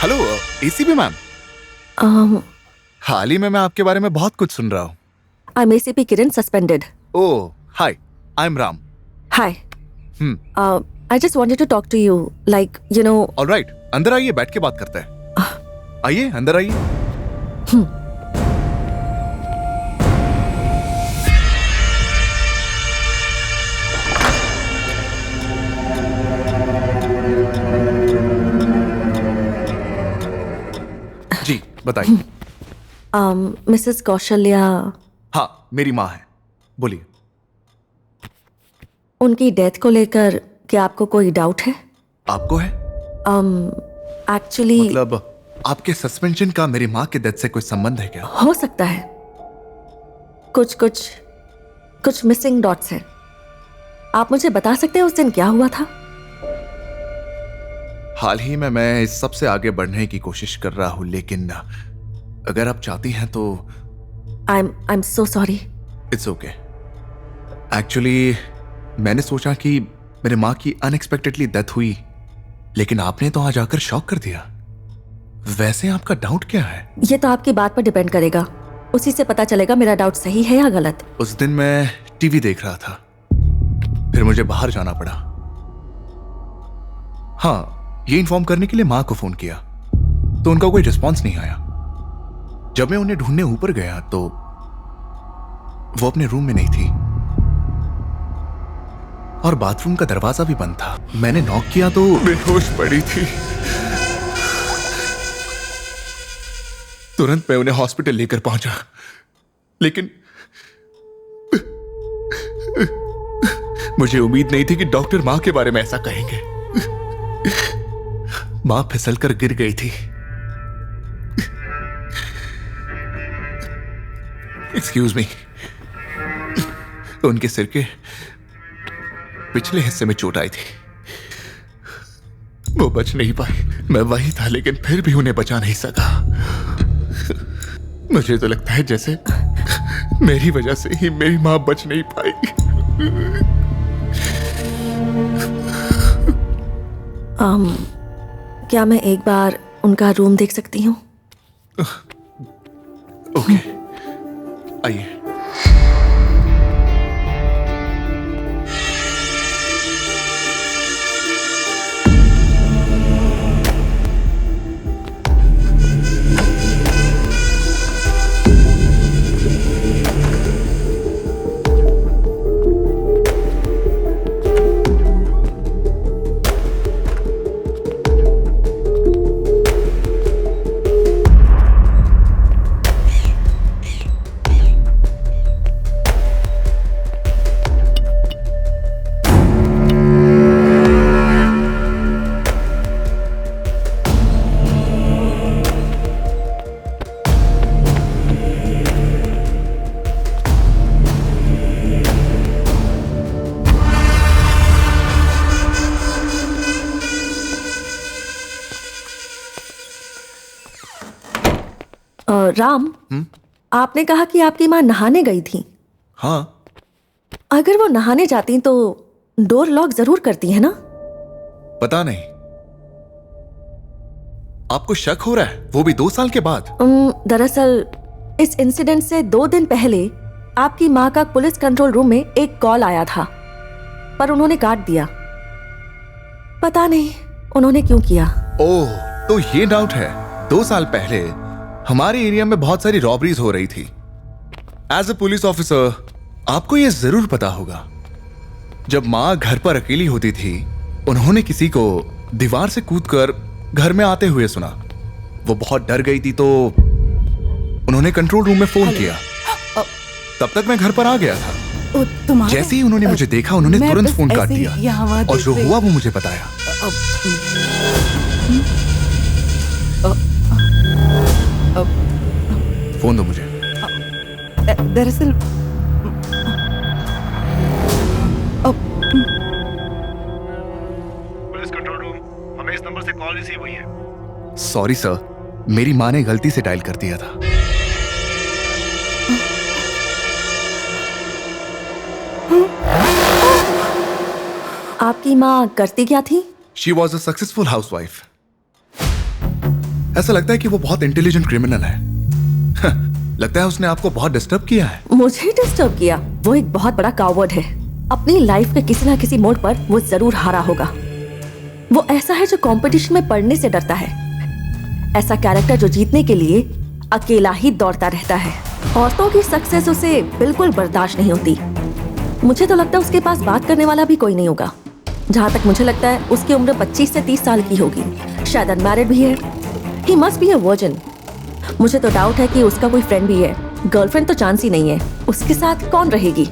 Hello ACP ma'am. हाल ही में मैं आपके बारे में बहुत कुछ सुन रहा हूँ। I'm ACP Kiran, suspended. Oh hi, I am Ram. Hi. I just wanted to talk to you. Like, you know. Alright, अंदर आइए, बैठ के बात करते हैं। आइए अंदर आइए। जी बताइए। Mrs. कौशल्या, हाँ मेरी माँ है, बोलिए। उनकी डेथ को लेकर क्या आपको कोई डाउट है? आपको है? एक्चुअली मतलब आपके सस्पेंशन का मेरी माँ के डेथ से कोई संबंध है क्या? हो सकता है। कुछ मिसिंग डॉट्स हैं। आप मुझे बता सकते हैं उस दिन क्या हुआ था? हाल ही में मैं इस सब से आगे बढ़ने की कोशिश कर रहा हूँ, लेकिन अगर आप चाहती हैं तो। I'm so sorry. It's okay. Actually मैंने सोचा कि मेरे माँ की अनएक्सपेक्टेडली डेथ हुई, लेकिन आपने तो आज आकर शॉक कर दिया। वैसे आपका डाउट क्या है? ये तो आपकी बात पर डिपेंड करेगा। उसी से पता चलेगा मेरा डाउट सही है या गलत। उस दिन मैं टीवी देख रहा था, फिर मुझे बाहर जाना पड़ा। हाँ, ये इन्फॉर्म करने के लिए माँ को फोन किया तो उनका कोई रिस्पॉन्स नहीं आया। जब मैं उन्हें ढूंढने ऊपर गया तो वो अपने रूम में नहीं थी और बाथरूम का दरवाजा भी बंद था। मैंने नॉक किया तो बेहोश पड़ी थी। तुरंत मैं उन्हें हॉस्पिटल लेकर पहुंचा, लेकिन मुझे उम्मीद नहीं थी कि डॉक्टर मां के बारे में ऐसा कहेंगे। मां फिसलकर गिर गई थी। Excuse me. उनके सिर के पिछले हिस्से में चोट आई थी, वो बच नहीं पाई। मैं वही था, लेकिन फिर भी उन्हें बचा नहीं सका। मुझे तो लगता है जैसे मेरी वजह से ही मेरी मां बच नहीं पाई। क्या मैं एक बार उनका रूम देख सकती हूँ? ओके, आइए। राम, आपने कहा कि आपकी माँ नहाने गई थी। हाँ। अगर वो नहाने जाती तो डोर लॉक जरूर करती है ना? पता नहीं, आपको शक हो रहा है, वो भी 2 साल के बाद? दरअसल इस इंसिडेंट से 2 दिन पहले आपकी माँ का पुलिस कंट्रोल रूम में एक कॉल आया था, पर उन्होंने काट दिया। पता नहीं उन्होंने क्यों किया। ओह, तो ये डाउट है। 2 साल पहले हमारे एरिया में बहुत सारी रॉबरीज हो रही थी। एज अ पुलिस ऑफिसर आपको यह जरूर पता होगा, जब माँ घर पर अकेली होती थी, उन्होंने किसी को दीवार से कूदकर घर में आते हुए सुना। वो बहुत डर गई थी तो उन्होंने कंट्रोल रूम में फोन किया। तब तक मैं घर पर आ गया था। जैसे ही उन्होंने मुझे देखा, उन्होंने तुरंत फोन काट दिया और जो हुआ वो मुझे बताया। फोन दो मुझे। दरअसल पुलिस कंट्रोल रूम, हमें इस नंबर से कॉल रिसीव हुई है। सॉरी सर, मेरी माँ ने गलती से डायल कर दिया था। आपकी माँ करती क्या थी? She was a successful housewife. ऐसा लगता है कि वो बहुत इंटेलिजेंट क्रिमिनल है। लगता है उसने आपको बहुत डिस्टर्ब किया है। मुझे डिस्टर्ब किया? वो एक बहुत बड़ा कावर्ड है। अपनी लाइफ के किसी ना किसी मोड़ पर वो जरूर हारा होगा। वो ऐसा है जो कंपटीशन में पड़ने से डरता है। ऐसा कैरेक्टर जो जीतने के लिए अकेला ही दौड़ता रहता है। औरतों की सक्सेस उसे बिल्कुल बर्दाश्त नहीं होती। मुझे तो लगता है उसके पास बात करने वाला भी कोई नहीं होगा। जहाँ तक मुझे लगता है उसकी उम्र 25 से 30 साल की होगी। शायद अनमैरिड भी है। He must be a virgin. मुझे तो डाउट है कि उसका कोई फ्रेंड भी है। गर्लफ्रेंड तो चांस ही नहीं है। उसके साथ कौन रहेगी?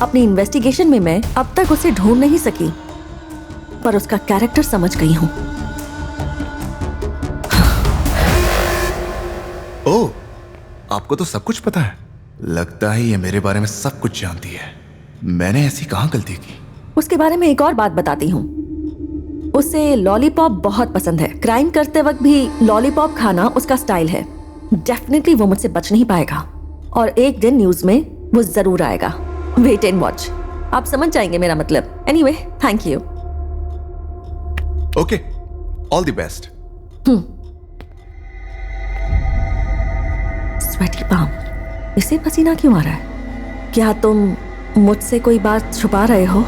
अपनी इन्वेस्टिगेशन में मैं अब तक उसे ढूंढ नहीं सकी, पर उसका कैरेक्टर समझ गई हूँ। ओह, आपको तो सब कुछ पता है। लगता है ये मेरे बारे में सब कुछ जानती है। मैंने ऐसी कहाँ गलती की? उसके बारे में एक और बात बताती हूँ। उसे लॉलीपॉप बहुत पसंद है। क्राइम करते वक्त भी लॉलीपॉप खाना उसका स्टाइल है। डेफिनेटली वो मुझसे बच नहीं पाएगा और एक दिन न्यूज में वो जरूर आएगा। Wait and watch. आप समझ जाएंगे मेरा मतलब। Anyway, thank you. Okay, all the best. Sweaty palm, इसे पसीना क्यों आ रहा है? क्या तुम मुझसे कोई बात छुपा रहे हो?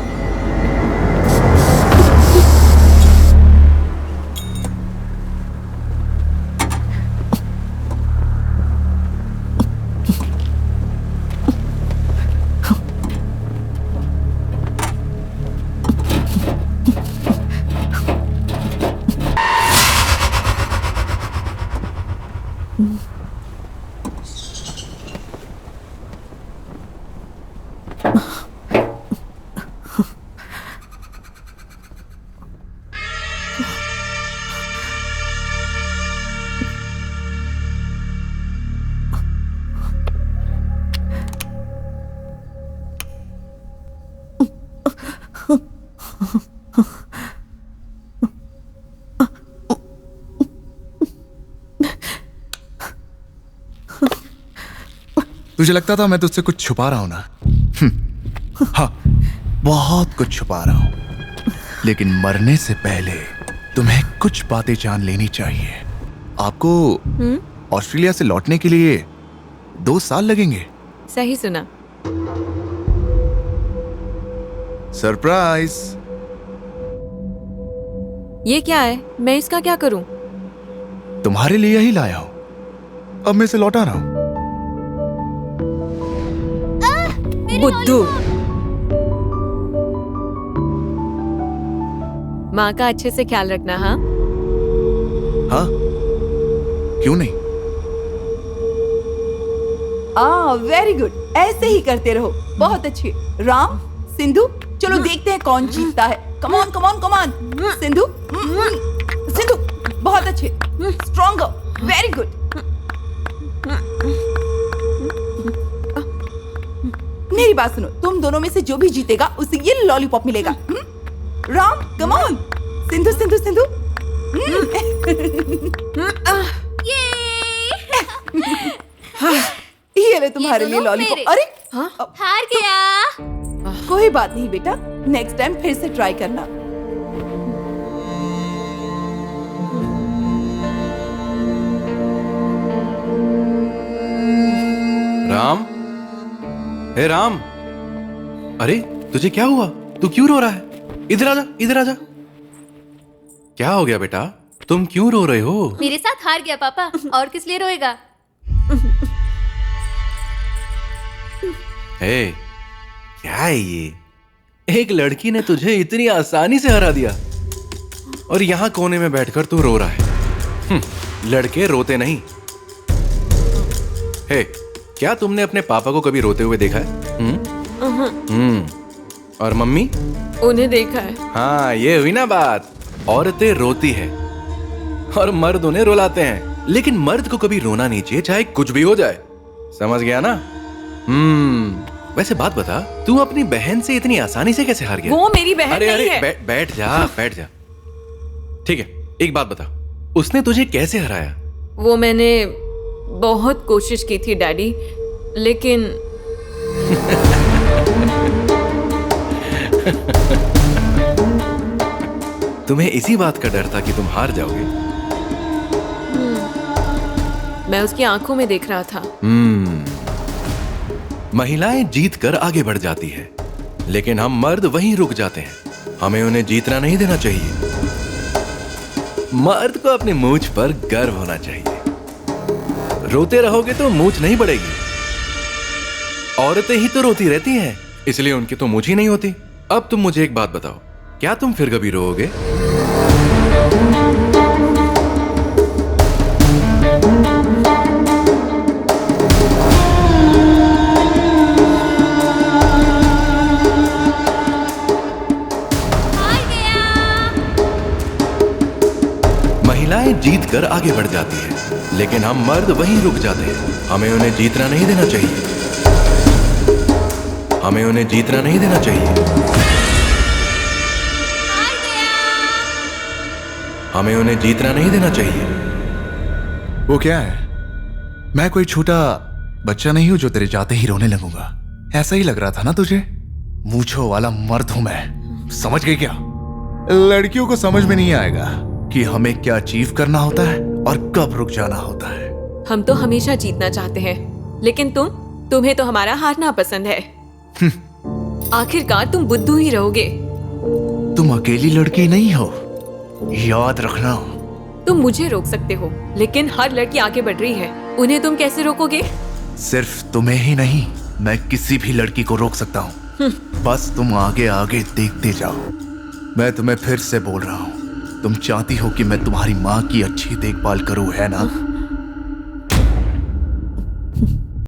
तुझे लगता था मैं तुझसे कुछ छुपा रहा हूं ना? हाँ, बहुत कुछ छुपा रहा हूं। लेकिन मरने से पहले तुम्हें कुछ बातें जान लेनी चाहिए। आपको ऑस्ट्रेलिया से लौटने के लिए 2 साल लगेंगे। सही सुना। सरप्राइज। ये क्या है? मैं इसका क्या करूं? तुम्हारे लिए ही लाया हूं। अब मैं इसे लौटा रहा हूं। बुद्धू। माँ का अच्छे से ख्याल रखना। हाँ हाँ, क्यों नहीं? Very good. ऐसे ही करते रहो। बहुत अच्छे। राम, सिंधु, चलो देखते हैं कौन जीतता है। Come on come on come on. Sindhu, Sindhu, बहुत अच्छे। Stronger, very good. मेरी बात सुनो, तुम दोनों में से जो भी जीतेगा उसे ये लॉलीपॉप मिलेगा। Ram, come on. सिंधु, सिंधु, सिंधु। ये ले तुम्हारे लिए लॉलीपॉप। अरे हार गया। कोई बात नहीं बेटा, नेक्स्ट टाइम फिर से ट्राई करना। राम, हे राम, अरे तुझे क्या हुआ? तू क्यों रो रहा है? इधर आजा, इधर आजा। क्या हो गया बेटा? तुम क्यों रो रहे हो? मेरे साथ हार गया पापा, और किस लिए रोएगा? हे, क्या है ये? एक लड़की ने तुझे इतनी आसानी से हरा दिया और यहाँ कोने में बैठकर तू रो रहा है। लड़के रोते नहीं। हे, क्या तुमने अपने पापा को कभी रोते हुए देखा है? और मम्मी? उन्हें देखा है। हाँ, ये हुई ना बात। औरतें रोती है और मर्द उन्हें रुलाते हैं, लेकिन मर्द को कभी रोना नहीं चाहिए, चाहे कुछ भी हो जाए। समझ गया ना? वैसे बात बता, तू अपनी बहन से इतनी आसानी से कैसे हार गया? वो मेरी बहन अरे नहीं अरे, है। बैठ जा, बैठ जा। ठीक है, एक बात बता, उसने तुझे कैसे हराया? वो मैंने बहुत कोशिश की थी डैडी, लेकिन तुम्हें इसी बात का डर था कि तुम हार जाओगे? मैं उसकी आंखों में देख रहा था। महिलाएं जीत कर आगे बढ़ जाती है, लेकिन हम मर्द वहीं रुक जाते हैं। हमें उन्हें जीतना नहीं देना चाहिए। मर्द को अपनी मूंछ पर गर्व होना चाहिए। रोते रहोगे तो मूंछ नहीं बढ़ेगी। औरतें ही तो रोती रहती हैं, इसलिए उनकी तो मूंछ ही नहीं होती। अब तुम मुझे एक बात बताओ, क्या तुम फिर कभी रोओगे? हार गया। महिलाएं जीत कर आगे बढ़ जाती है, लेकिन हम मर्द वहीं रुक जाते हैं। हमें उन्हें जीतना नहीं देना चाहिए। हमें उन्हें जीतना नहीं देना चाहिए। हार गया। हमें उन्हें जीतना नहीं देना चाहिए। वो क्या है? मैं कोई छोटा बच्चा नहीं हूं जो तेरे जाते ही रोने लगूंगा। ऐसा ही लग रहा था ना तुझे? मूंछों वाला मर्द हूं मैं, समझ गई क्या? लड़कियों को समझ में नहीं आएगा कि हमें क्या अचीव करना होता है और कब रुक जाना होता है। हम तो हमेशा जीतना चाहते हैं, लेकिन तुम्हें तो हमारा हारना पसंद है। आखिरकार तुम बुद्धू ही रहोगे। तुम अकेली लड़की नहीं हो, याद रखना। तुम मुझे रोक सकते हो, लेकिन हर लड़की आगे बढ़ रही है, उन्हें तुम कैसे रोकोगे? सिर्फ तुम्हें ही नहीं, मैं किसी भी लड़की को रोक सकता हूँ। बस तुम आगे आगे देखते जाओ। मैं तुम्हें फिर से बोल रहा हूँ, तुम चाहती हो कि मैं तुम्हारी माँ की अच्छी देखभाल करूँ, है ना?